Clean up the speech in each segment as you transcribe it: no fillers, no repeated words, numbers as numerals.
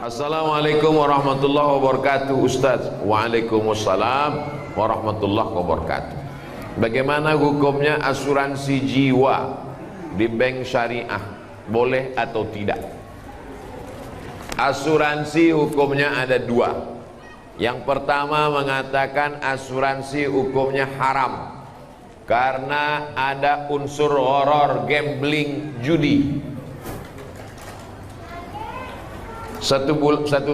Assalamualaikum warahmatullahi wabarakatuh Ustaz. Waalaikumsalam warahmatullahi wabarakatuh. Bagaimana hukumnya asuransi jiwa di bank syariah? Boleh atau tidak? Asuransi hukumnya ada dua. Yang pertama mengatakan asuransi hukumnya haram karena ada unsur horor, gambling, judi. Satu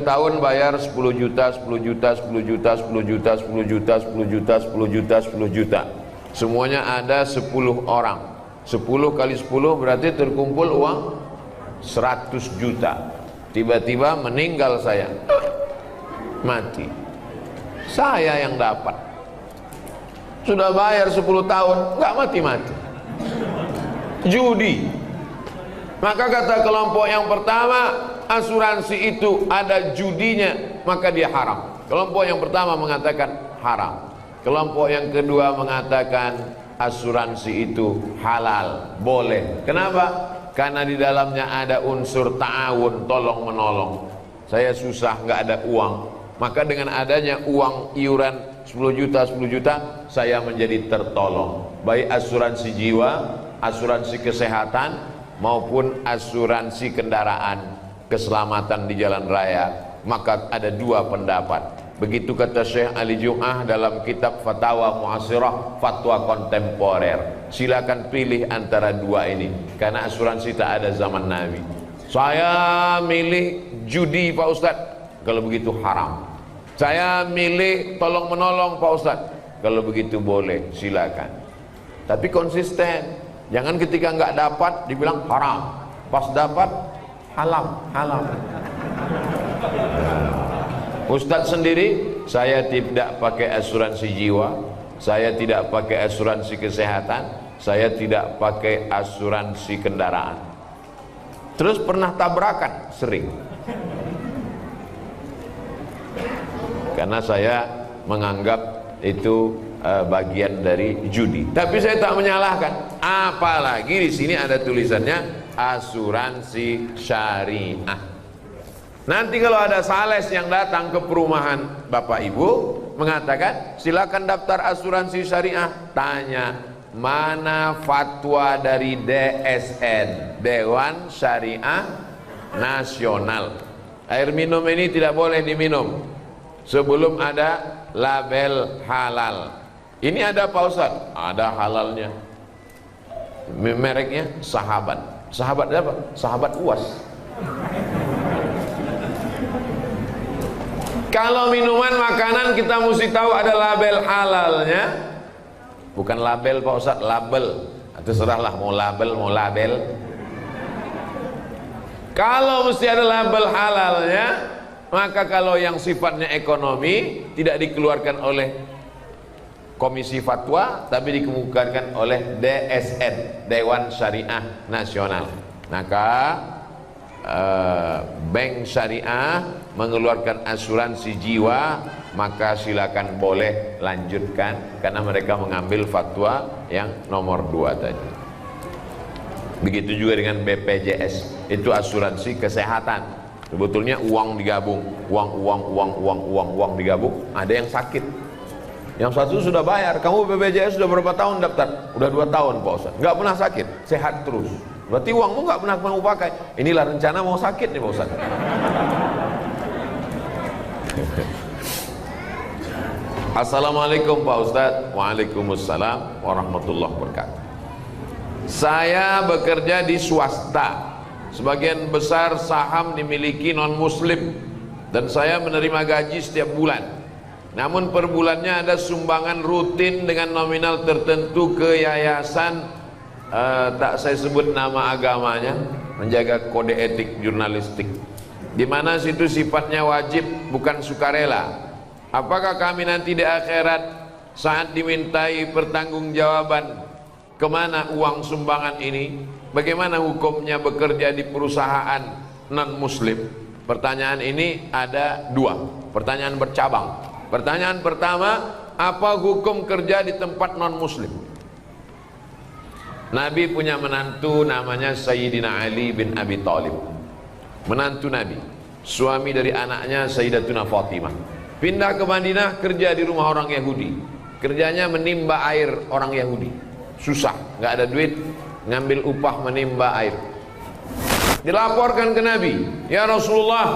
tahun bayar 10 juta, 10 juta, 10 juta, 10 juta, 10 juta, 10 juta, 10 juta, 10 juta. Semuanya ada 10 orang. 10 kali 10 berarti terkumpul uang 100 juta. Tiba-tiba meninggal saya, mati. Saya yang dapat. Sudah bayar 10 tahun, nggak mati-mati. Judi. Maka kata kelompok yang pertama, asuransi itu ada judinya, maka dia haram. Kelompok yang pertama mengatakan haram. Kelompok yang kedua mengatakan asuransi itu halal, boleh. Kenapa? Karena di dalamnya ada unsur ta'awun, tolong menolong. Saya susah, nggak ada uang, maka dengan adanya uang iuran 10 juta, 10 juta, saya menjadi tertolong. Baik asuransi jiwa, asuransi kesehatan, maupun asuransi kendaraan, keselamatan di jalan raya. Maka ada dua pendapat. Begitu kata Syekh Ali Jum'ah dalam kitab Fatawa Mu'asirah, fatwa kontemporer. Silakan pilih antara dua ini, karena asuransi tak ada zaman Nabi. Saya milih judi Pak Ustadz, kalau begitu haram. Saya milih tolong menolong Pak Ustadz, kalau begitu boleh, silakan. Tapi konsisten. Jangan ketika nggak dapat dibilang haram, pas dapat halal. Ustadz sendiri, saya tidak pakai asuransi jiwa, saya tidak pakai asuransi kesehatan, saya tidak pakai asuransi kendaraan. Terus pernah tabrakan? Sering. Karena saya menganggap itu bagian dari judi. Tapi saya tak menyalahkan. Apalagi di sini ada tulisannya asuransi syariah. Nanti kalau ada sales yang datang ke perumahan Bapak Ibu mengatakan silakan daftar asuransi syariah, tanya mana fatwa dari DSN, Dewan Syariah Nasional. Air minum ini tidak boleh diminum sebelum ada label halal. Ini ada Pak Ustaz? Ada halalnya. Mereknya Sahabat. Sahabat apa? Sahabat UAS. Kalau minuman makanan kita mesti tahu ada label halalnya. Bukan label Pak Ustaz, label. Terserahlah mau label mau label. Kalau mesti ada label halalnya, maka kalau yang sifatnya ekonomi tidak dikeluarkan oleh Komisi Fatwa, tapi dikemukakan oleh DSN, Dewan Syariah Nasional. Maka bank syariah mengeluarkan asuransi jiwa, maka silakan boleh lanjutkan, karena mereka mengambil fatwa yang nomor 2 tadi. Begitu juga dengan BPJS, itu asuransi kesehatan. Sebetulnya uang digabung, uang digabung. Ada yang sakit, yang satu sudah bayar. Kamu BPJS sudah berapa tahun daftar? Udah 2 tahun Pak Ustaz. Nggak pernah sakit, sehat terus. Berarti uangmu nggak pernah kamu pakai. Inilah rencana mau sakit nih Pak Ustaz. Assalamualaikum Pak Ustaz. Waalaikumsalam warahmatullahi wabarakatuh. Saya bekerja di swasta. Sebagian besar saham dimiliki non-muslim dan saya menerima gaji setiap bulan. Namun per bulannya ada sumbangan rutin dengan nominal tertentu ke yayasan, tak saya sebut nama agamanya, menjaga kode etik jurnalistik, di mana situ sifatnya wajib bukan sukarela. Apakah kami nanti di akhirat saat dimintai pertanggungjawaban kemana uang sumbangan ini? Bagaimana hukumnya bekerja di perusahaan non-muslim? Pertanyaan ini ada 2, pertanyaan bercabang. Pertanyaan pertama, apa hukum kerja di tempat non-muslim? Nabi punya menantu namanya Sayyidina Ali bin Abi Thalib, menantu Nabi. suami dari anaknya Sayyidatuna Fatimah. Pindah ke Madinah, kerja di rumah orang Yahudi. Kerjanya menimba air orang Yahudi. Susah, nggak ada duit, ngambil upah menimba air. Dilaporkan ke Nabi, ya Rasulullah,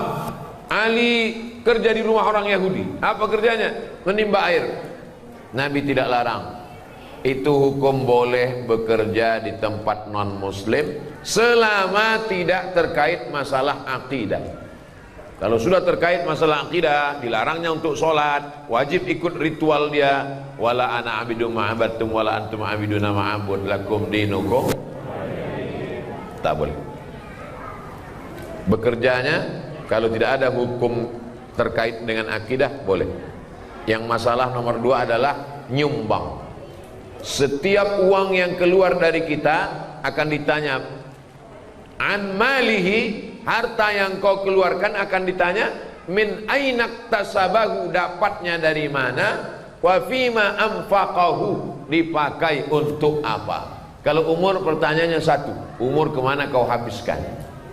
Ali kerja di rumah orang Yahudi. Apa kerjanya? Menimba air. Nabi tidak larang. Itu hukum boleh bekerja di tempat non muslim selama tidak terkait masalah akidah. Kalau sudah terkait masalah akidah, dilarangnya untuk sholat, wajib ikut ritual dia. Wala ana abidu ma'abattum wala antum abiduna ma'abud lakum dinukum. Tak boleh. Bekerjanya kalau tidak ada hukum terkait dengan akidah boleh. Yang masalah nomor 2 adalah nyumbang. Setiap uang yang keluar dari kita akan ditanya an malihi, harta yang kau keluarkan akan ditanya min ainak tasabahu, dapatnya dari mana, wa fima anfaqahu, dipakai untuk apa. Kalau umur pertanyaannya satu, umur kemana kau habiskan.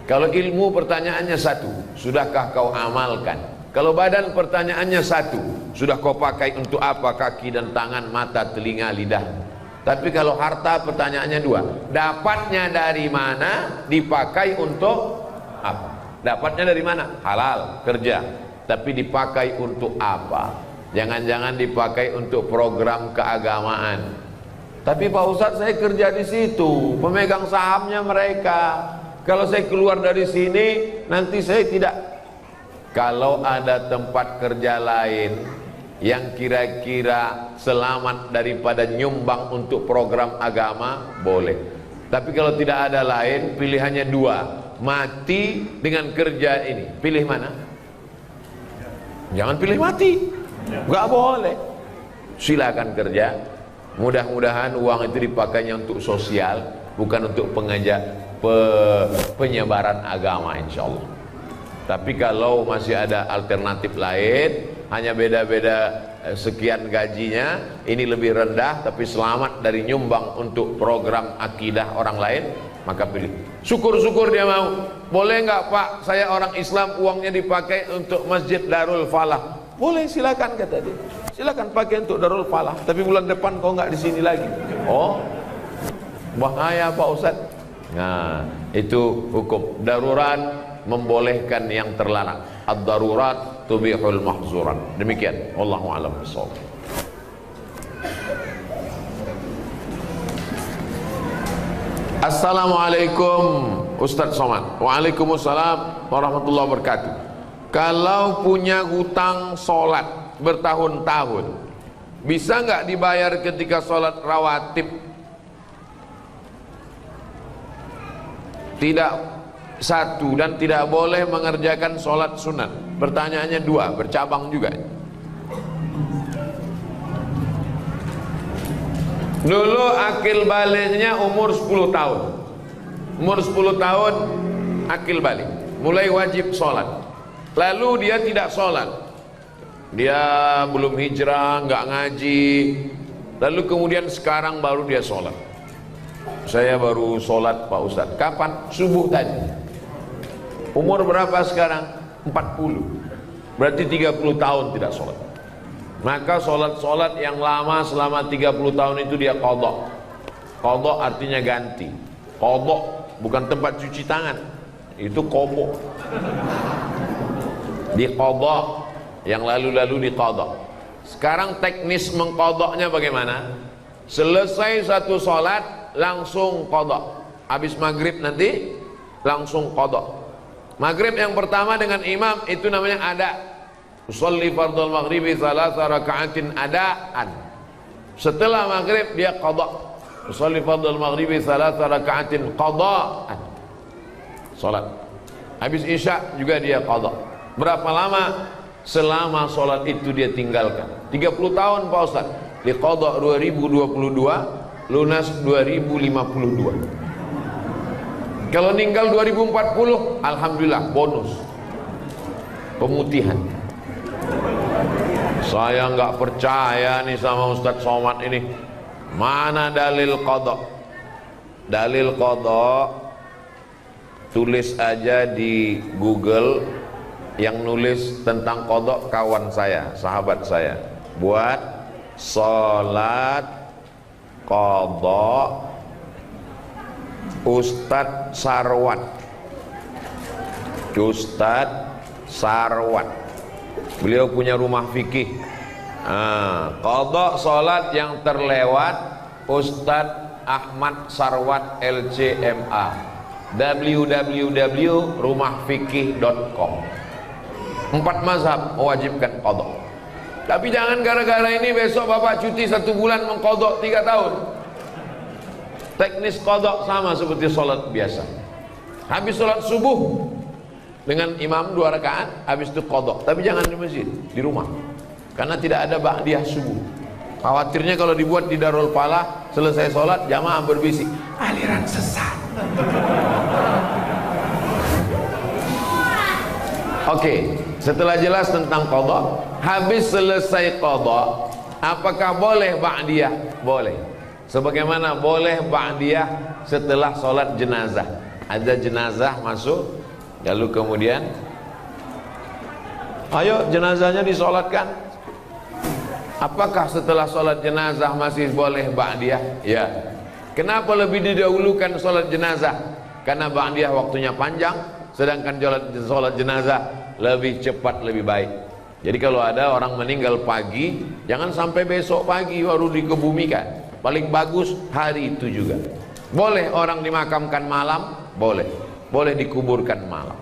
Kalau ilmu pertanyaannya satu, sudahkah kau amalkan. Kalau badan pertanyaannya satu, sudah kau pakai untuk apa kaki dan tangan, mata, telinga, lidah. Tapi kalau harta pertanyaannya 2, dapatnya dari mana, dipakai untuk apa. Dapatnya dari mana? Halal, kerja. Tapi dipakai untuk apa? Jangan-jangan dipakai untuk program keagamaan. Tapi Pak Ustadz, saya kerja di situ, pemegang sahamnya mereka. Kalau saya keluar dari sini, nanti saya tidak. Kalau ada tempat kerja lain yang kira-kira selamat daripada nyumbang untuk program agama, boleh. Tapi kalau tidak ada lain, pilihannya 2, mati dengan kerja ini. Pilih mana? Jangan pilih mati, nggak boleh. Silakan kerja. Mudah-mudahan uang itu dipakainya untuk sosial, bukan untuk penyebaran agama, insya Allah. Tapi kalau masih ada alternatif lain, hanya beda-beda sekian gajinya, ini lebih rendah tapi selamat dari nyumbang untuk program akidah orang lain, maka pilih. Syukur-syukur dia mau. Boleh nggak Pak, saya orang Islam, uangnya dipakai untuk Masjid Darul Falah. Boleh, silakan kata dia. Silakan pakai untuk Darul Falah. Tapi bulan depan kau nggak di sini lagi. Oh, bahaya Pak Ustaz. Nah, itu hukum darurat membolehkan yang terlarang. Ad-darurat tubihul mahzurat. Demikian, wallahu a'lam bishawab. Assalamualaikum Ustaz Somad. Waalaikumsalam warahmatullahi wabarakatuh. Kalau punya hutang sholat bertahun-tahun, bisa nggak dibayar ketika sholat rawatib? Tidak satu, dan tidak boleh mengerjakan sholat sunat. Pertanyaannya 2, bercabang juga. Dulu akil baliknya umur 10 tahun. Umur 10 tahun akil balik, mulai wajib sholat. Lalu dia tidak sholat, dia belum hijrah, nggak ngaji. Lalu kemudian sekarang baru dia sholat. Saya baru sholat Pak Ustadz. Kapan? Subuh tadi. Umur berapa sekarang? 40. Berarti 30 tahun tidak sholat. Maka sholat-sholat yang lama selama 30 tahun itu dia qadha. Qadha artinya ganti. Qadha bukan tempat cuci tangan, itu kobo. Di qadha, yang lalu-lalu di qadha. Sekarang teknis mengqadhanya bagaimana? Selesai satu sholat langsung qadha. Habis maghrib nanti langsung qadha. Maghrib yang pertama dengan imam itu namanya ada. Usolli fardhul maghribi thalatha raka'atin adaan. Setelah maghrib dia qadha. Usolli fardhul maghribi thalatha raka'atin qadaan. Salat. Habis isya juga dia qadha. Berapa lama? Selama salat itu dia tinggalkan. 30 tahun Pak Ustaz. Di qadha 2022, lunas 2052. Kalau meninggal 2040, alhamdulillah bonus pemutihan. Saya nggak percaya nih sama Ustadz Somad ini. Mana dalil qadha? Dalil qadha tulis aja di Google Yang nulis tentang kodok kawan saya, sahabat saya. Buat sholat kodok Ustadz Sarwat. Ustadz Sarwat, beliau punya rumah fikih. Kodok sholat yang terlewat Ustadz Ahmad Sarwat LCMA, www.rumahfikih.com. 4 mazhab mewajibkan kodok. Tapi jangan gara-gara ini besok bapak cuti 1 bulan mengkodok 3 tahun. Teknis kodok sama seperti sholat biasa. Habis sholat subuh dengan imam 2 rakaat, habis itu kodok. Tapi jangan di masjid, di rumah, karena tidak ada ba'diyah subuh. Khawatirnya kalau dibuat di Darul Falah, selesai sholat jamaah berbisik, aliran sesat. Oke, setelah jelas tentang kodok, habis selesai kodok, apakah boleh ba'diyah? Boleh. Sebagaimana boleh ba'diyah setelah sholat jenazah. Ada jenazah masuk, lalu kemudian ayo jenazahnya disolatkan. Apakah setelah sholat jenazah masih boleh ba'diyah? Ya. Kenapa lebih didahulukan sholat jenazah? Karena ba'diyah waktunya panjang, sedangkan sholat jenazah lebih cepat, lebih baik. Jadi kalau ada orang meninggal pagi, jangan sampai besok pagi baru dikebumikan. Paling bagus hari itu juga. Boleh orang dimakamkan malam, boleh. Boleh dikuburkan malam.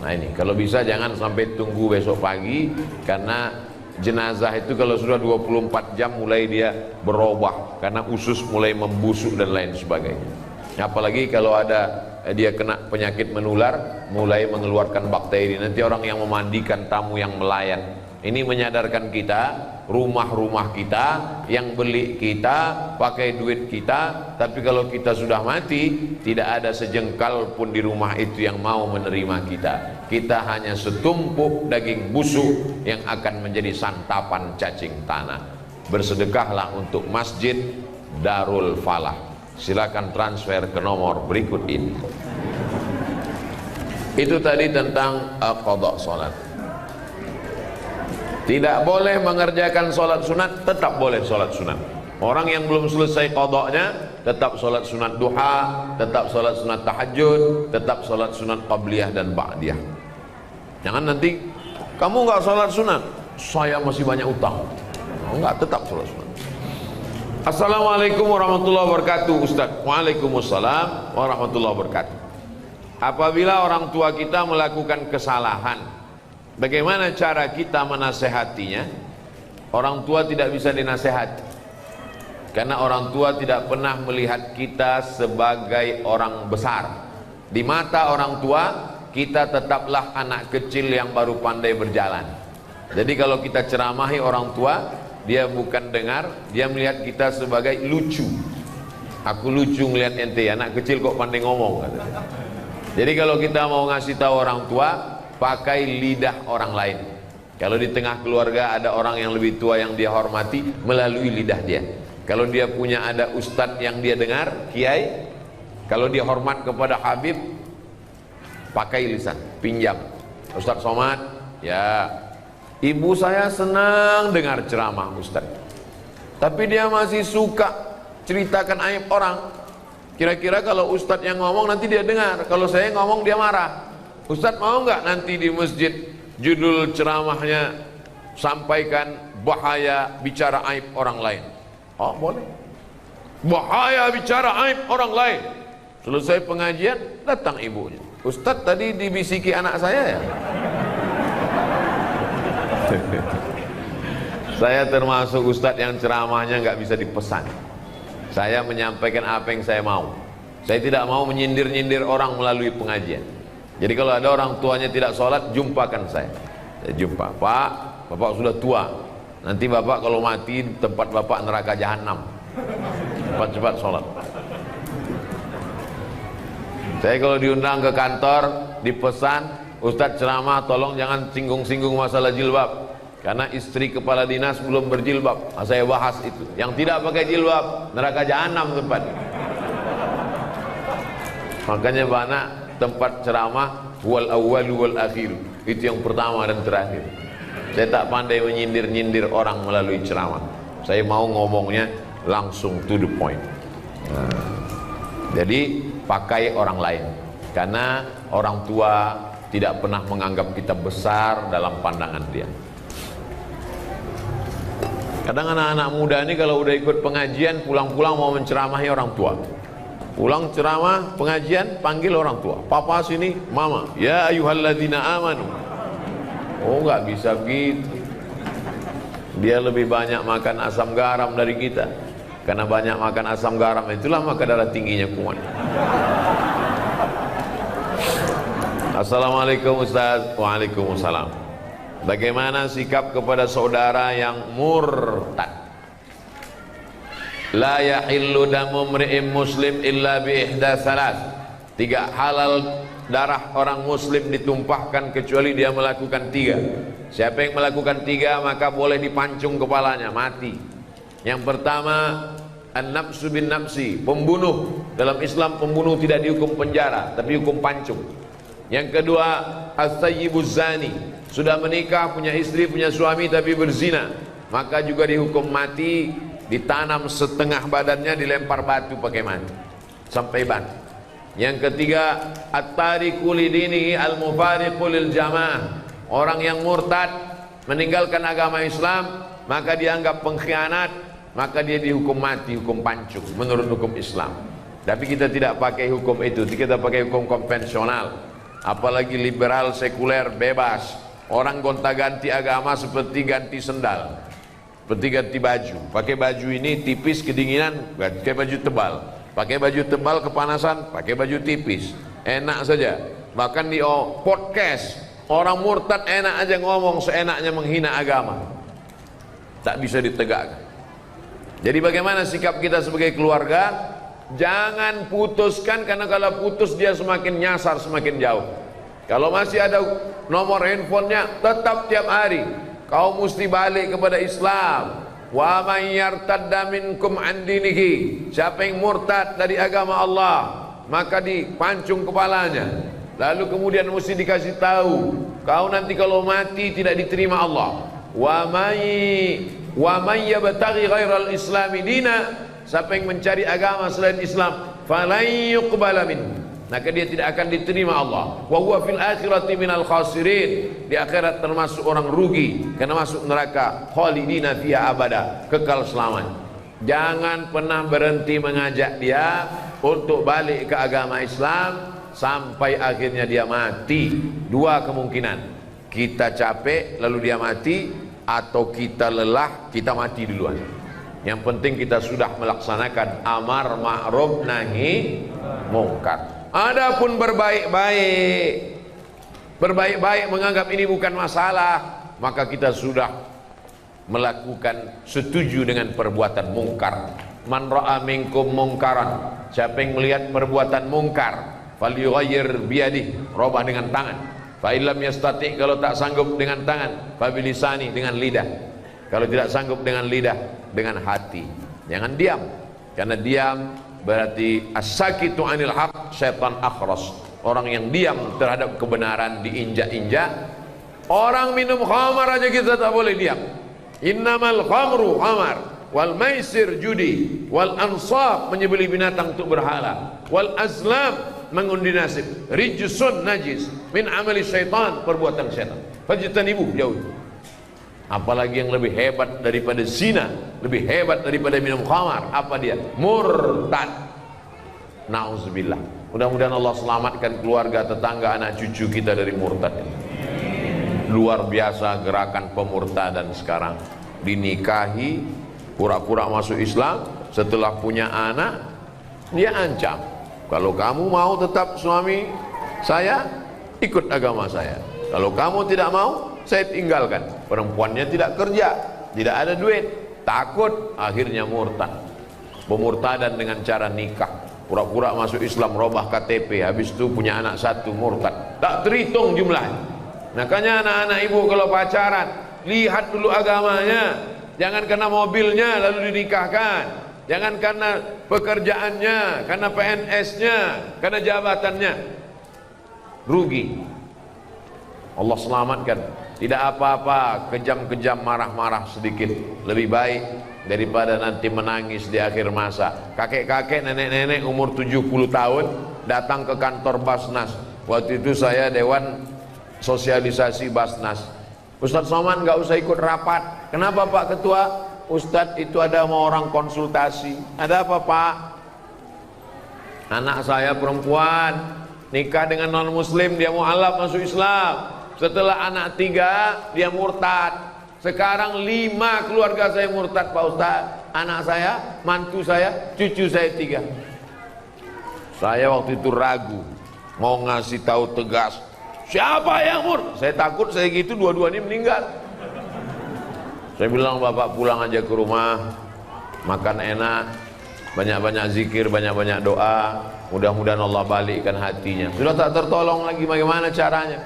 Nah ini kalau bisa jangan sampai tunggu besok pagi, karena jenazah itu kalau sudah 24 jam mulai dia berubah, karena usus mulai membusuk dan lain sebagainya. Apalagi kalau ada dia kena penyakit menular, mulai mengeluarkan bakteri. Nanti orang yang memandikan tamu yang melayan. Ini menyadarkan kita, rumah-rumah kita, yang beli kita, pakai duit kita. Tapi kalau kita sudah mati, tidak ada sejengkal pun di rumah itu yang mau menerima kita. Kita hanya setumpuk daging busuk yang akan menjadi santapan cacing tanah. Bersedekahlah untuk Masjid Darul Falah. Silakan transfer ke nomor berikut ini. Itu tadi tentang qada salat. Tidak boleh mengerjakan sholat sunat, tetap boleh sholat sunat. Orang yang belum selesai qadanya tetap sholat sunat duha, tetap sholat sunat tahajud, tetap sholat sunat qabliyah dan ba'diyah. Jangan nanti kamu nggak sholat sunat, saya masih banyak utang. Enggak, tetap sholat sunat. Assalamualaikum warahmatullahi wabarakatuh, Ustaz. Waalaikumsalam warahmatullahi wabarakatuh. Apabila orang tua kita melakukan kesalahan, bagaimana cara kita menasehatinya? Orang tua tidak bisa dinasehati, karena orang tua tidak pernah melihat kita sebagai orang besar. Di mata orang tua, kita tetaplah anak kecil yang baru pandai berjalan. Jadi kalau kita ceramahi orang tua, dia bukan dengar, dia melihat kita sebagai lucu. Aku lucu ngelihat ente, anak kecil kok pandai ngomong. Jadi kalau kita mau ngasih tahu orang tua, pakai lidah orang lain. Kalau di tengah keluarga ada orang yang lebih tua yang dia hormati, melalui lidah dia. Kalau dia punya ada ustadz yang dia dengar, kiai, kalau dia hormat kepada Habib, pakai lisan, pinjam. Ustadz Somad, ya, ibu saya senang dengar ceramah Ustadz, tapi dia masih suka ceritakan aib orang. Kira-kira kalau ustadz yang ngomong nanti dia dengar, kalau saya ngomong dia marah. Ustadz mau nggak nanti di masjid judul ceramahnya sampaikan bahaya bicara aib orang lain? Oh boleh, bahaya bicara aib orang lain. Selesai pengajian datang ibunya, Ustadz tadi dibisiki anak saya ya. Saya termasuk ustadz yang ceramahnya nggak bisa dipesan. Saya menyampaikan apa yang saya mau. Saya tidak mau menyindir-nyindir orang melalui pengajian. Jadi kalau ada orang tuanya tidak sholat, jumpakan saya. Saya jumpa, Pak, Bapak sudah tua. Nanti Bapak kalau mati, tempat Bapak neraka jahanam. Cepat-cepat sholat. Saya kalau diundang ke kantor, dipesan, Ustadz ceramah tolong jangan singgung-singgung masalah jilbab, karena istri kepala dinas belum berjilbab. Nah, saya bahas itu. Yang tidak pakai jilbab, neraka jahanam tempat. Makanya banyak tempat ceramah wal awwalu wal akhir. Itu yang pertama dan terakhir. Saya tak pandai menyindir-nyindir orang melalui ceramah. Saya mau ngomongnya langsung to the point. Jadi pakai orang lain, karena orang tua tidak pernah menganggap kita besar dalam pandangan dia. Kadang anak-anak muda ini kalau udah ikut pengajian, pulang-pulang mau menceramahi orang tua. Pulang ceramah, pengajian, panggil orang tua. Papa sini, mama. Ya ayyuhalladzina amanu. Oh, nggak bisa begitu. Dia lebih banyak makan asam garam dari kita. Karena banyak makan asam garam, itulah maka darah tingginya kuat. Assalamualaikum Ustaz. Waalaikumsalam. Bagaimana sikap kepada saudara yang murtad? La yahillu damu mri'in muslim illa bi ihda salas. Tidak halal darah orang muslim ditumpahkan kecuali dia melakukan 3. Siapa yang melakukan 3 maka boleh dipancung kepalanya, mati. Yang pertama, an-nafsu bin nafsi, pembunuh. Dalam Islam pembunuh tidak dihukum penjara, tapi hukum pancung. Yang kedua, as-sayyibuz zani, sudah menikah, punya istri, punya suami tapi berzina, maka juga dihukum mati, ditanam setengah badannya, dilempar batu pakai mati sampai mati. Yang ketiga, at-tariku lidinihi al-mufariqu lil jamaah, orang yang murtad meninggalkan agama Islam maka dianggap pengkhianat, maka dia dihukum mati, hukum pancung menurut hukum Islam. Tapi kita tidak pakai hukum itu, kita pakai hukum konvensional. Apalagi liberal sekuler bebas, orang gonta-ganti agama seperti ganti sendal, seperti ganti baju. Pakai baju ini tipis kedinginan, pakai baju tebal. Pakai baju tebal kepanasan, pakai baju tipis. Enak saja. Bahkan di podcast orang murtad enak aja ngomong seenaknya menghina agama, tak bisa ditegakkan. Jadi bagaimana sikap kita sebagai keluarga? Jangan putuskan, karena kalau putus dia semakin nyasar, semakin jauh. Kalau masih ada nomor handphonenya, tetap tiap hari kau mesti balik kepada Islam. Wa may yartadda minkum an dinihi, siapa yang murtad dari agama Allah maka dipancung kepalanya. Lalu kemudian mesti dikasih tahu, kau nanti kalau mati tidak diterima Allah. Wa may yabtaghi ghairal islami dina, siapa yang mencari agama selain Islam, falan yuqbala minhu, maka dia tidak akan diterima Allah. Wa huwa fil akhirati minal khasirin, di akhirat termasuk orang rugi, karena masuk neraka khalidina fiha abada, kekal selamanya. Jangan pernah berhenti mengajak dia untuk balik ke agama Islam sampai akhirnya dia mati. 2 kemungkinan, kita capek lalu dia mati, atau kita lelah, kita mati duluan. Yang penting kita sudah melaksanakan amar ma'ruf nahi mungkar. Adapun berbaik-baik menganggap ini bukan masalah, maka kita sudah melakukan setuju dengan perbuatan mungkar. Man ra'a minkum mungkaran, siapa yang melihat perbuatan mungkar, falyughayyir biyadihi, robah dengan tangan. Fa illam yastati, kalau tak sanggup dengan tangan, fa bilisani, dengan lidah. Kalau tidak sanggup dengan lidah, dengan hati. Jangan diam, karena diam berarti as-sakitu anil haq syaitan akhras, orang yang diam terhadap kebenaran diinjak-injak. Orang minum khamar aja kita tak boleh diam. Innamal khamru khamar, wal maisir judi, wal ansab menyembelih binatang untuk berhala, wal azlam mengundi nasib, rijsun najis min amali syaitan, perbuatan syaitan. Fajtanibu, jauh. Apalagi yang lebih hebat daripada zina, lebih hebat daripada minum khamar, apa dia? Murtad. Nauzubillah. Mudah-mudahan Allah selamatkan keluarga, tetangga, anak cucu kita dari murtad ini. Luar biasa gerakan pemurtadan sekarang. Dinikahi, pura-pura masuk Islam, setelah punya anak dia ancam, kalau kamu mau tetap suami saya, ikut agama saya. Kalau kamu tidak mau, saya tinggalkan. Perempuannya tidak kerja, tidak ada duit, takut, akhirnya murtad. Pemurtadan dengan cara nikah, pura-pura masuk Islam, robah KTP, habis itu punya anak 1, murtad, tak terhitung jumlahnya. Makanya anak-anak ibu kalau pacaran, lihat dulu agamanya. Jangan karena mobilnya lalu dinikahkan, jangan karena pekerjaannya, karena PNS-nya, karena jabatannya, rugi. Allah selamatkan. Tidak apa-apa kejam-kejam, marah-marah sedikit, lebih baik daripada nanti menangis di akhir masa. Kakek-kakek, nenek-nenek umur 70 tahun datang ke kantor Basnas. Waktu itu saya dewan sosialisasi Basnas. Ustadz Somad nggak usah ikut rapat. Kenapa Pak Ketua? Ustadz itu ada mau orang konsultasi. Ada apa Pak? Anak saya perempuan nikah dengan non muslim, dia mau alaf masuk Islam. Setelah anak 3 dia murtad. Sekarang 5 keluarga saya murtad Pak Ustadz. Anak saya, mantu saya, cucu saya 3. Saya waktu itu ragu mau ngasih tahu tegas, siapa yang murtad? Saya takut saya gitu dua-duanya meninggal. Saya bilang bapak pulang aja ke rumah, makan enak, banyak-banyak zikir, banyak-banyak doa, mudah-mudahan Allah balikkan hatinya. Sudah tak tertolong lagi, bagaimana caranya?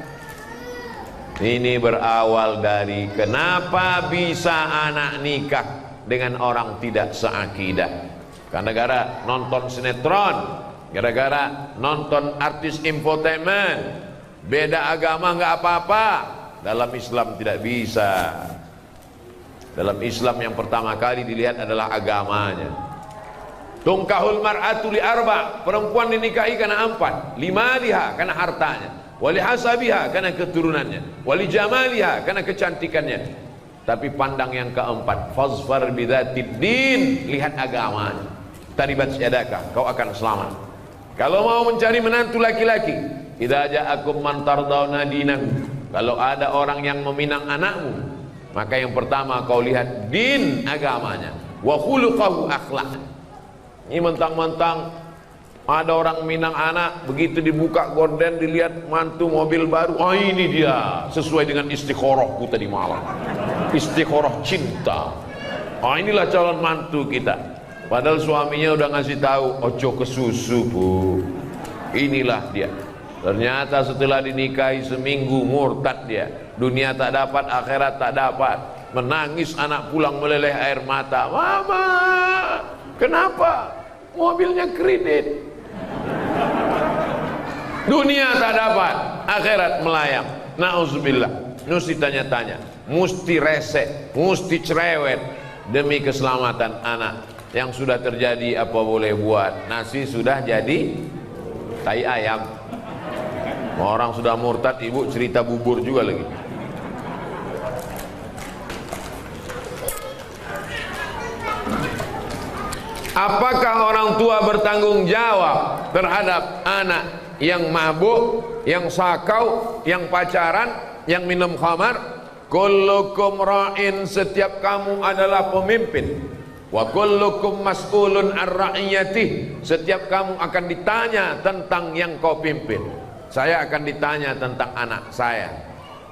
Ini berawal dari kenapa bisa anak nikah dengan orang tidak seakidah. Karena gara nonton sinetron, gara-gara nonton artis infotainment. Beda agama nggak apa-apa. Dalam Islam tidak bisa. Dalam Islam yang pertama kali dilihat adalah agamanya. Tungkahul mar'atu li arba', perempuan dinikahi karena 4. Limaliha karena hartanya, wali hasabiha karena keturunannya, wali jamaliha karena kecantikannya. Tapi pandang yang keempat, fazfar bidzatid din, lihat agamanya. Taribat yadaka, kau akan selamat. Kalau mau mencari menantu laki-laki, idza ja'akum man tardawna dinahu, kalau ada orang yang meminang anakmu, maka yang pertama kau lihat din, agamanya, wa khuluquhu, akhlak. Ini mentang-mentang ada orang minang anak, begitu dibuka gorden dilihat mantu mobil baru, oh ini dia sesuai dengan istikharahku tadi malam, istikharah cinta. Oh inilah calon mantu kita. Padahal suaminya udah ngasih tahu, ojo ke susu bu, inilah dia. Ternyata setelah dinikahi seminggu murtad dia, dunia tak dapat, akhirat tak dapat. Menangis anak pulang meleleh air mata, mama kenapa? Mobilnya kredit. Dunia tak dapat, akhirat melayang. Nauzubillah. Mesti tanya-tanya, mesti resek, mesti cerewet demi keselamatan anak. Yang sudah terjadi apa boleh buat. Nasi sudah jadi tai ayam. Orang sudah murtad, ibu cerita bubur juga lagi. Apakah orang tua bertanggung jawab terhadap anak yang mabuk, yang sakau, yang pacaran, yang minum khamar? Kullukum ra'in, setiap kamu adalah pemimpin. Wa kullukum mas'ulun ar ra'iyatih, setiap kamu akan ditanya tentang yang kau pimpin. Saya akan ditanya tentang anak saya.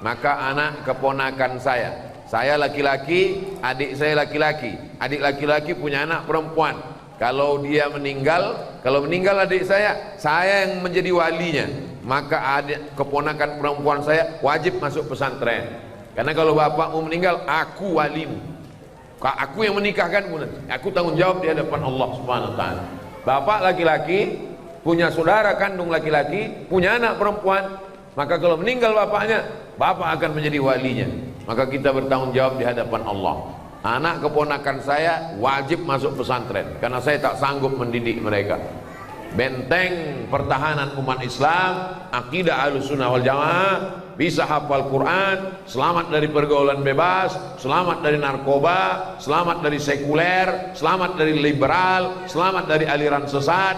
Maka anak keponakan saya laki-laki, adik saya laki-laki. Adik laki-laki punya anak perempuan. Kalau dia meninggal, kalau meninggal adik saya yang menjadi walinya. Maka adik keponakan perempuan saya wajib masuk pesantren. Karena kalau bapakmu meninggal, aku walimu. Aku yang menikahkanmu nanti. Aku tanggung jawab di hadapan Allah Subhanahu wa taala. Bapak laki-laki punya saudara kandung laki-laki, punya anak perempuan. Maka kalau meninggal bapaknya, bapak akan menjadi walinya. Maka kita bertanggung jawab di hadapan Allah. Anak keponakan saya wajib masuk pesantren karena saya tak sanggup mendidik mereka. Benteng pertahanan umat Islam, akidah Ahlussunnah wal Jamaah, bisa hafal Quran, selamat dari pergaulan bebas, selamat dari narkoba, selamat dari sekuler, selamat dari liberal, selamat dari aliran sesat.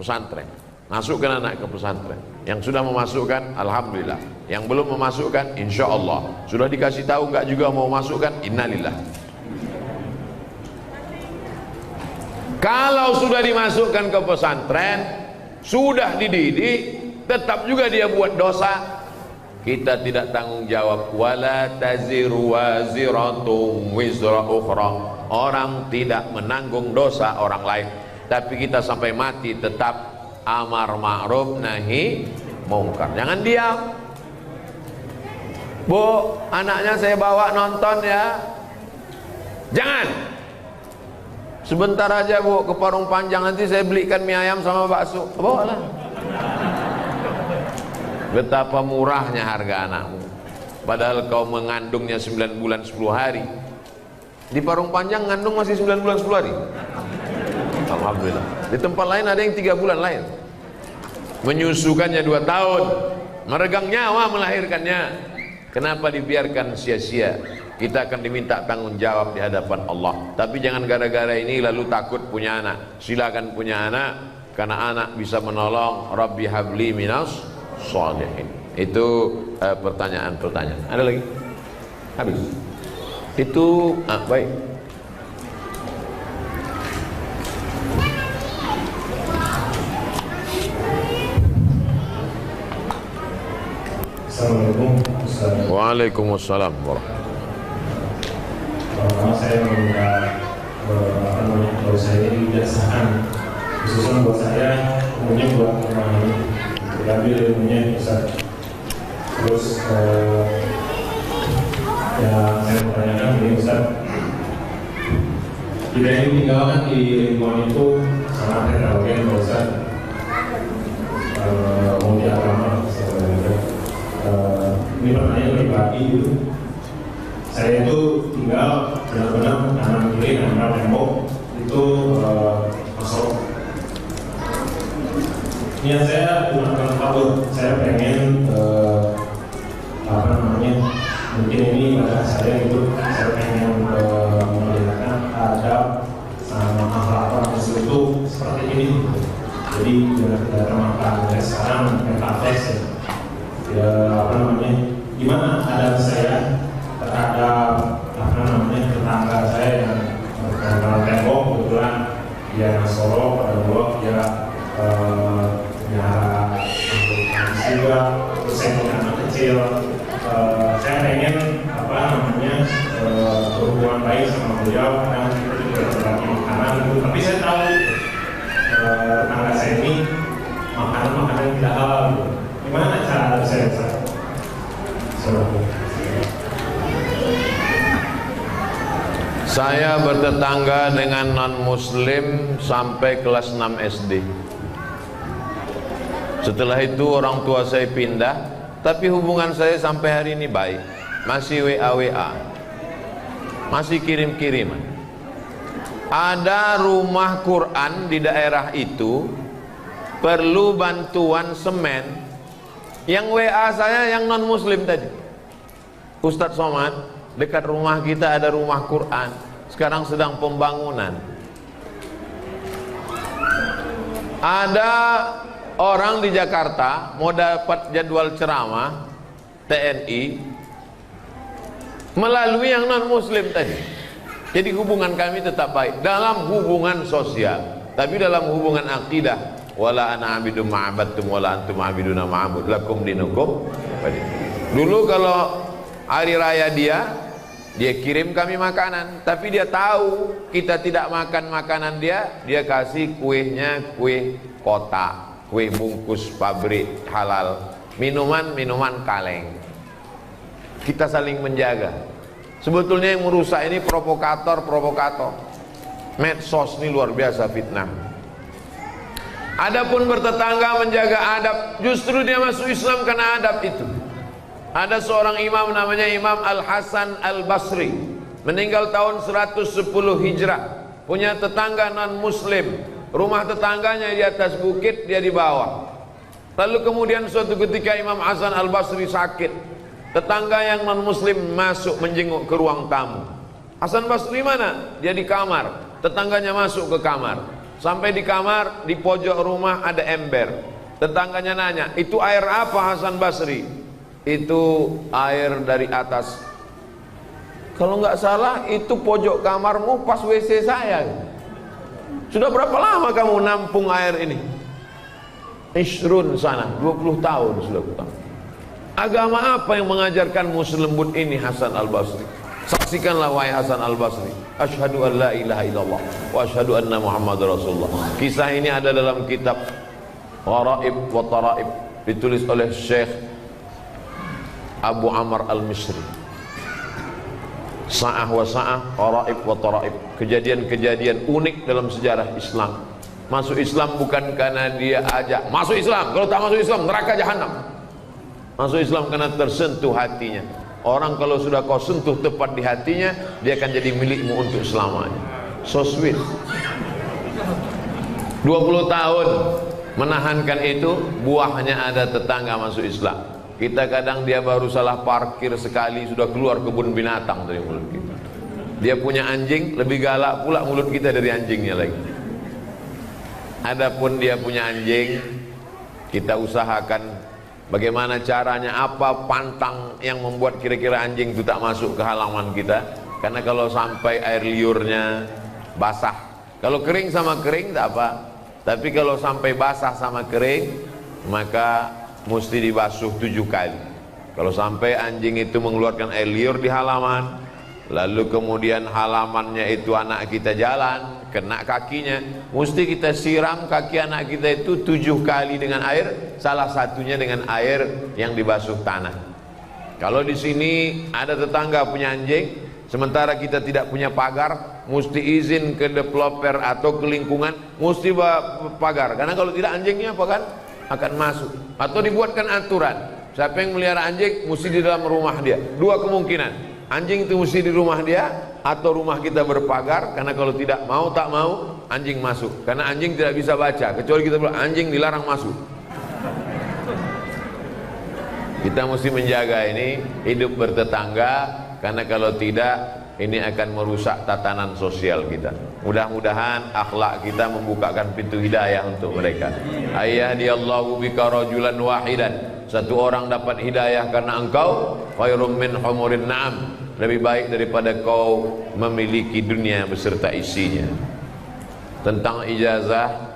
Pesantren, masukkan anak ke pesantren. Yang sudah memasukkan, alhamdulillah. Yang belum memasukkan, insya Allah. Sudah dikasih tahu nggak juga mau masukkan, innalillah. Kalau sudah dimasukkan ke pesantren, sudah dididik, tetap juga dia buat dosa, kita tidak tanggung jawab. Wala taziru waziratun wizra ukhra, orang tidak menanggung dosa orang lain. Tapi kita sampai mati tetap amar ma'ruf nahi mungkar. Jangan diam. Bu, anaknya saya bawa nonton ya. Jangan. Sebentar aja bu, ke Parung Panjang, nanti saya belikan mie ayam sama bakso. Bawa lah. Betapa murahnya harga anakmu. Padahal kau mengandungnya 9 bulan 10 hari. Di Parung Panjang ngandung masih 9 bulan 10 hari. Alhamdulillah. Di tempat lain ada yang 3 bulan lahir. Menyusukannya 2 tahun. Meregang nyawa melahirkannya. Kenapa dibiarkan sia-sia? Kita akan diminta tanggung jawab di hadapan Allah. Tapi jangan gara-gara ini lalu takut punya anak. Silakan punya anak, karena anak bisa menolong. Rabbi habli minas sholihin. Itu pertanyaan-pertanyaan. Ada lagi? Habis. Itu baik. Assalamualaikum Ustaz. Waalaikumsalam warahmatullahi. Saya meminta kalau saya ini bijaksana, khususnya buat saya, umumnya buat orang ini diambil ilmunya Ustaz. Terus yang saya mau tanyakan ini Ustaz, kita ini tinggalkan di lingkungan itu sangat heterogen Ustaz. Mau di agama sebenarnya. Ini pertanyaan pribadi gitu. Saya itu tinggal benar-benar kanan kiri antara tembok itu masuk. Niat saya bukan kabur, saya pengen mungkin ini pada saya itu saya pengen melihatkan adab sama akhlak orang Muslim itu seperti ini. Jadi dengan kita makan dari sekarang metaverse ya gimana adab saya terhadap tetangga saya yang berkenal tembok, kebetulan dia Solo, pada blog dia punya juga, terus saya punya anak kecil. Saya pengen berhubungan baik sama beliau, kadang kita juga berbagi makanan gitu. Tapi saya tahu tetangga saya ini makanan tidak halal gitu. Gimana cara saya Saya bertetangga dengan non-muslim sampai kelas 6 SD. Setelah itu orang tua saya pindah, tapi hubungan saya sampai hari ini baik. Masih WA-WA, masih kirim-kiriman. Ada rumah Quran di daerah itu perlu bantuan semen. Yang WA saya yang non-muslim tadi, Ustadz Somad, dekat rumah kita ada rumah Quran, sekarang sedang pembangunan. Ada orang di Jakarta mau dapat jadwal ceramah TNI melalui yang non muslim tadi. Jadi hubungan kami tetap baik dalam hubungan sosial, tapi dalam hubungan akidah, wala ana abidum ma'abadtum wala antum abiduna ma'abud lakum dinukum. Dulu kalau hari raya dia kirim kami makanan, tapi dia tahu kita tidak makan makanan dia kasih kuehnya kue kotak, kue bungkus pabrik halal, minuman kaleng. Kita saling menjaga. Sebetulnya yang merusak ini provokator. Medsos ini luar biasa fitnah. Adapun bertetangga menjaga adab, justru dia masuk Islam karena adab itu. Ada seorang imam namanya Imam Al-Hasan Al-Basri, meninggal tahun 110 Hijrah, punya tetangga non-muslim. Rumah tetangganya di atas bukit, dia di bawah. Lalu kemudian suatu ketika Imam Hasan Al-Basri sakit. Tetangga yang non-muslim masuk menjenguk ke ruang tamu. Hasan Basri mana? Dia di kamar. Tetangganya masuk ke kamar. Sampai di kamar, di pojok rumah ada ember. Tetangganya nanya, itu air apa Hasan Basri? Itu air dari atas. Kalau nggak salah itu pojok kamarmu pas WC saya. Sudah berapa lama kamu nampung air ini? Isrun sana, 20 tahun sudah kutang. Agama apa yang mengajarkanmu selembut ini Hasan Al-Basri? Saksikanlah wahai Hasan Al-Basri. Asyhadu an la ilaha illallah wa asyhadu anna Muhammad Rasulullah. Kisah ini ada dalam kitab Gharaib wa Taraib, ditulis oleh Syekh Abu Amr Al-Misri. Sa'ah wa sa'ah, Gharaib wa Taraib, kejadian-kejadian unik dalam sejarah Islam. Masuk Islam bukan karena dia ajak masuk Islam, kalau tak masuk Islam neraka jahanam. Masuk Islam karena tersentuh hatinya. Orang kalau sudah kau sentuh tepat di hatinya, dia akan jadi milikmu untuk selamanya. So sweet. 20 tahun menahankan itu, buahnya ada tetangga masuk Islam. Kita kadang dia baru salah parkir sekali sudah keluar kebun binatang dari mulut kita. Dia punya anjing, lebih galak pula mulut kita dari anjingnya lagi. Adapun dia punya anjing, kita usahakan bagaimana caranya, apa pantang yang membuat kira-kira anjing itu tak masuk ke halaman kita. Karena kalau sampai air liurnya basah, kalau kering sama kering tak apa, tapi kalau sampai basah sama kering, maka mesti dibasuh 7 kali. Kalau sampai anjing itu mengeluarkan air liur di halaman, lalu kemudian halamannya itu anak kita jalan, kena kakinya, mesti kita siram kaki anak kita itu 7 kali dengan air, salah satunya dengan air yang dibasuh tanah. Kalau di sini ada tetangga punya anjing, sementara kita tidak punya pagar, mesti izin ke developer atau ke lingkungan, mesti pagar, karena kalau tidak anjingnya apa kan akan masuk. Atau dibuatkan aturan, siapa yang melihara anjing mesti di dalam rumah dia. 2 kemungkinan, anjing itu mesti di rumah dia atau rumah kita berpagar, karena kalau tidak mau tak mau anjing masuk, karena anjing tidak bisa baca kecuali kita bilang anjing dilarang masuk. Kita mesti menjaga ini hidup bertetangga, karena kalau tidak ini akan merusak tatanan sosial kita. Mudah-mudahan akhlak kita membukakan pintu hidayah untuk mereka. Ayyadiyallahu bika rajulan wahidan, satu orang dapat hidayah karena engkau, khairum min humurin na'am, lebih baik daripada kau memiliki dunia beserta isinya. Tentang ijazah,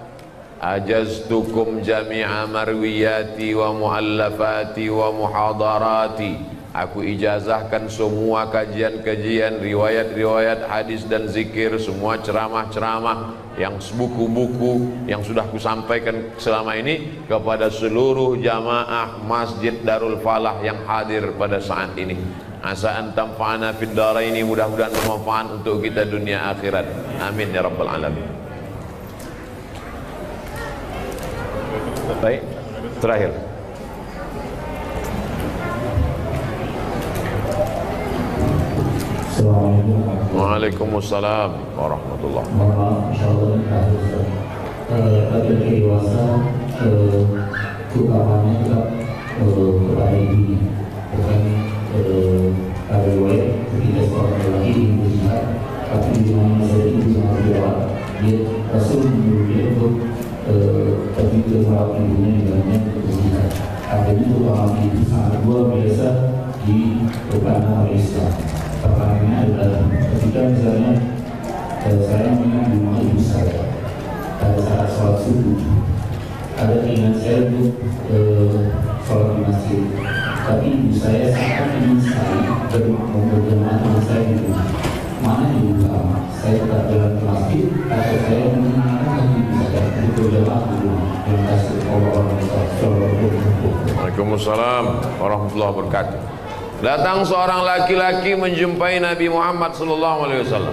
ajaztukum jami'a marwiyati wa muallafati wa muhadarati, aku ijazahkan semua kajian-kajian, riwayat-riwayat hadis dan zikir, semua ceramah-ceramah, yang buku-buku yang sudah kusampaikan selama ini kepada seluruh jamaah Masjid Darul Falah yang hadir pada saat ini. Asa an tanfa'ana fid dharaini, mudah-mudahan bermanfaat untuk kita dunia akhirat. Amin ya rabbal alamin. Baik, terakhir. Waalaikumsalam warahmatullahi wabarakatuh. Bagi dewasa, utamanya juga kepada ibu, bukan pada riwayat ketika seorang lelaki ingin berjihad, tapi di mana saya itu sangat jawab, dia Rasul menyuruh dia untuk pergi ke merawat ibunya dengannya untuk berjihad. Artinya utamanya itu sangat luar biasa di perkara Islam. Pertanyaannya adalah ketika misalnya saya mengingat di rumah ibu saya pada saat sholat subuh, ada keinginan saya untuk sholat di masjid, tapi ibu saya sangat ingin sekali berjamaah dengan saya di rumah. Mana yang lebih utama? Saya tetap jalan ke masjid atau saya mengingatkan ibu saya untuk berjamaah di rumah? Terima kasih. Waalaikumsalam warahmatullahi wabarakatuh. Datang seorang laki-laki menjumpai Nabi Muhammad SAW.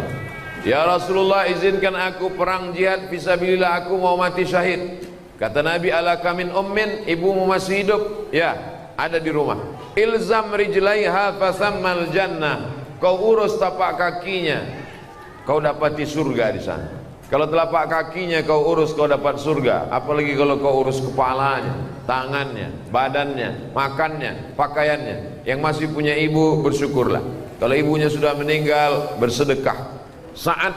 Ya Rasulullah, izinkan aku perang jihad fisabilillah, aku mau mati syahid. Kata Nabi, alaka min ummin, ibumu masih hidup? Ya, ada di rumah. Ilzam rijlaiha fasammal jannah, kau urus tapak kakinya, kau dapati surga di sana. Kalau telapak kakinya kau urus, kau dapat surga. Apalagi kalau kau urus kepalanya, tangannya, badannya, makannya, pakaiannya. Yang masih punya ibu, bersyukurlah. Kalau ibunya sudah meninggal, bersedekah. Saat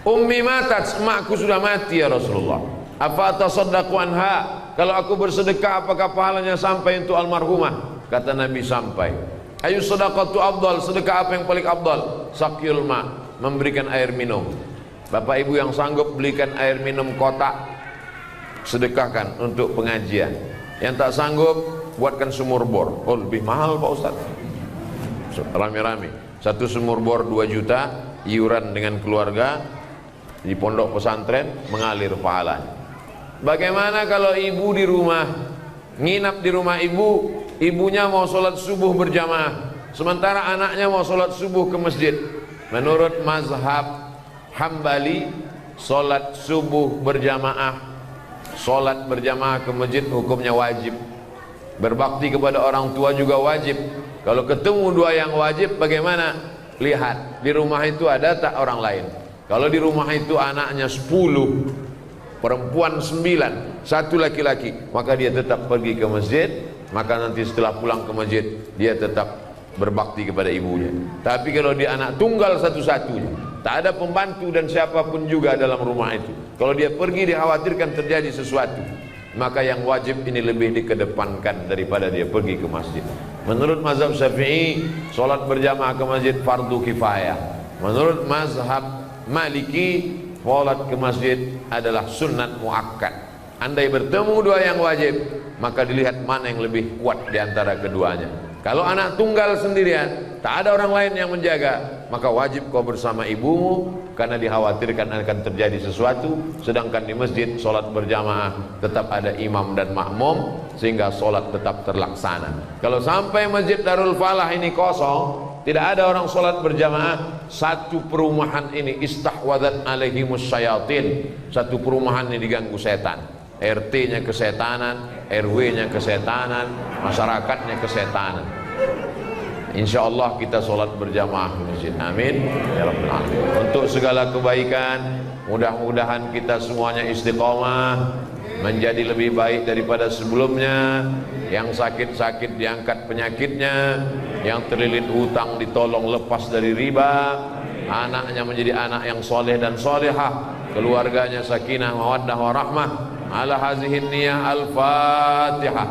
ummi matat, emakku sudah mati ya Rasulullah, apa tasaddaqu anha, kalau aku bersedekah apakah pahalanya sampai untuk almarhumah? Kata Nabi, sampai. Ayu sadaqatu afdal, sedekah apa yang paling afdal? Saqyul ma, memberikan air minum. Bapak ibu yang sanggup belikan air minum kotak, sedekahkan untuk pengajian. Yang tak sanggup, buatkan sumur bor. Oh, lebih mahal Pak Ustaz. Rame-rame, satu sumur bor 2 juta, iuran dengan keluarga di pondok pesantren, mengalir pahalanya. Bagaimana kalau ibu di rumah, nginap di rumah ibu, ibunya mau sholat subuh berjamaah, sementara anaknya mau sholat subuh ke masjid? Menurut mazhab Hambali, sholat subuh berjamaah, sholat berjamaah ke masjid hukumnya wajib. Berbakti kepada orang tua juga wajib. Kalau ketemu dua yang wajib, bagaimana? Lihat, di rumah itu ada tak orang lain. Kalau di rumah itu anaknya 10, perempuan 9, 1 laki-laki, maka dia tetap pergi ke masjid. Maka nanti setelah pulang ke masjid, dia tetap berbakti kepada ibunya. Tapi kalau dia anak tunggal satu-satunya, tak ada pembantu dan siapapun juga dalam rumah itu, kalau dia pergi dikhawatirkan terjadi sesuatu, maka yang wajib ini lebih dikedepankan daripada dia pergi ke masjid. Menurut mazhab Syafi'i, solat berjamaah ke masjid fardu kifayah. Menurut mazhab Maliki, solat ke masjid adalah sunnat muakkad. Andai bertemu dua yang wajib, maka dilihat mana yang lebih kuat di antara keduanya. Kalau anak tunggal sendirian, tak ada orang lain yang menjaga, maka wajib kau bersama ibumu, karena dikhawatirkan akan terjadi sesuatu. Sedangkan di masjid solat berjamaah tetap ada imam dan makmum, sehingga solat tetap terlaksana. Kalau sampai masjid Darul Falah ini kosong, tidak ada orang solat berjamaah, satu perumahan ini istahwadat alaihimus syayatin, satu perumahan ini diganggu setan. RT-nya kesetanan, RW-nya kesetanan, masyarakatnya kesetanan. Insya Allah kita solat berjamaah di masjid. Amin ya rabbal alamin. Untuk segala kebaikan, mudah-mudahan kita semuanya istiqomah, menjadi lebih baik daripada sebelumnya. Yang sakit-sakit diangkat penyakitnya, yang terlilit hutang ditolong lepas dari riba, anaknya menjadi anak yang soleh dan solehah, keluarganya sakinah mawaddah warahmah. Ala hazihin niyah. Al-Fatihah.